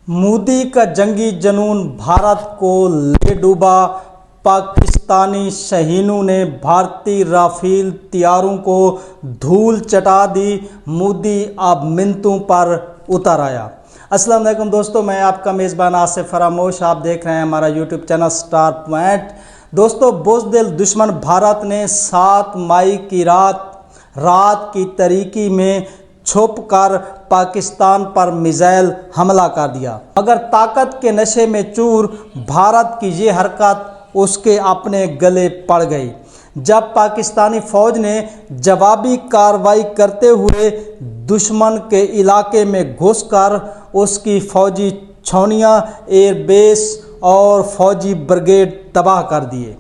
मोदी का जंगी जुनून भारत को ले डूबा। पाकिस्तानी शहीनों ने भारतीय राफेल तैयारों को धूल चटा दी। मोदी अब मिन्नतों पर उतर आया। अस्सलाम वालेकुम दोस्तों, मैं आपका मेज़बान आसिफ फरामोश। आप देख रहे हैं हमारा यूट्यूब चैनल स्टार पॉइंट। दोस्तों, बुज़दिल दुश्मन भारत ने 7 मई की रात की तारीकी में छुप कर पाकिस्तान पर मिसाइल हमला कर दिया, मगर ताकत के नशे में चूर भारत की ये हरकत उसके अपने गले पड़ गई। जब पाकिस्तानी फ़ौज ने जवाबी कार्रवाई करते हुए दुश्मन के इलाके में घुसकर उसकी फ़ौजी छावनियाँ, एयरबेस और फ़ौजी ब्रिगेड तबाह कर दिए।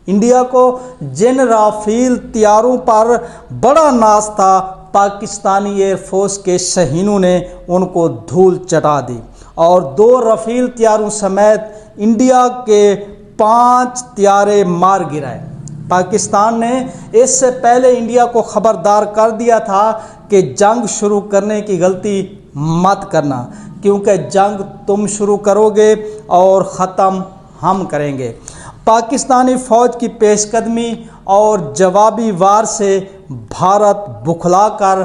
इंडिया को जिन राफेल तैयारों पर बड़ा नाज था, पाकिस्तानी एयरफोर्स के शहीनों ने उनको धूल चटा दी और 2 राफेल तैयारों समेत इंडिया के 5 तैयारे मार गिराए। पाकिस्तान ने इससे पहले इंडिया को खबरदार कर दिया था कि जंग शुरू करने की गलती मत करना, क्योंकि जंग तुम शुरू करोगे और ख़त्म हम करेंगे। पाकिस्तानी फ़ौज की पेशकदमी और जवाबी वार से भारत बुखलाकर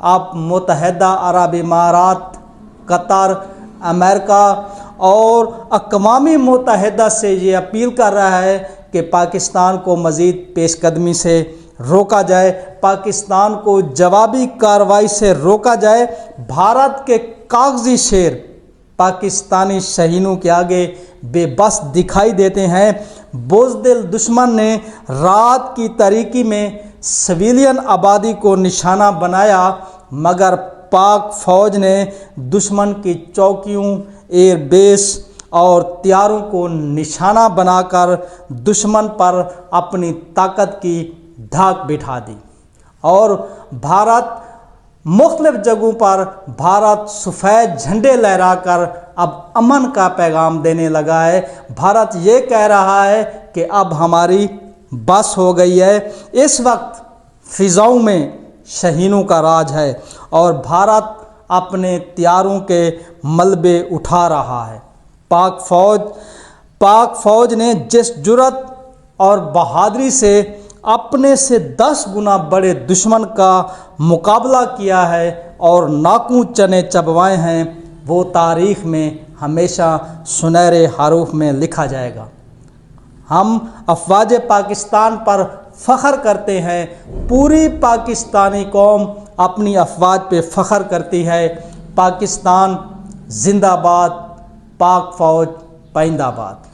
अब मुत्तहिदा अरब इमारात, कतर, अमेरिका और अक़वाम मुत्तहिदा से ये अपील कर रहा है कि पाकिस्तान को मज़ीद पेशकदमी से रोका जाए, पाकिस्तान को जवाबी कार्रवाई से रोका जाए। भारत के कागजी शेर पाकिस्तानी शहीनों के आगे बेबस दिखाई देते हैं। बुज़दिल दुश्मन ने रात की तारीकी में सिविलियन आबादी को निशाना बनाया, मगर पाक फ़ौज ने दुश्मन की चौकियों, एयरबेस और तैयारों को निशाना बनाकर दुश्मन पर अपनी ताकत की धाक बिठा दी और मुख्तलिफ जगहों पर भारत सफ़ेद झंडे लहराकर अब अमन का पैगाम देने लगा है। भारत ये कह रहा है कि अब हमारी बस हो गई है। इस वक्त फ़िज़ाओं में शहीनों का राज है और भारत अपने तैयारों के मलबे उठा रहा है। पाक फ़ौज ने जिस जुर्रत और बहादुरी से अपने से 10 गुना बड़े दुश्मन का मुकाबला किया है और नाकू चने चबवाए हैं, वो तारीख़ में हमेशा सुनहरे हरूफ में लिखा जाएगा। हम अफ़वाज पाकिस्तान पर फ़ख्र करते हैं। पूरी पाकिस्तानी कौम अपनी अफ़वाज पे फ़ख्र करती है। पाकिस्तान जिंदाबाद, पाक फ़ौज पाइंदाबाद।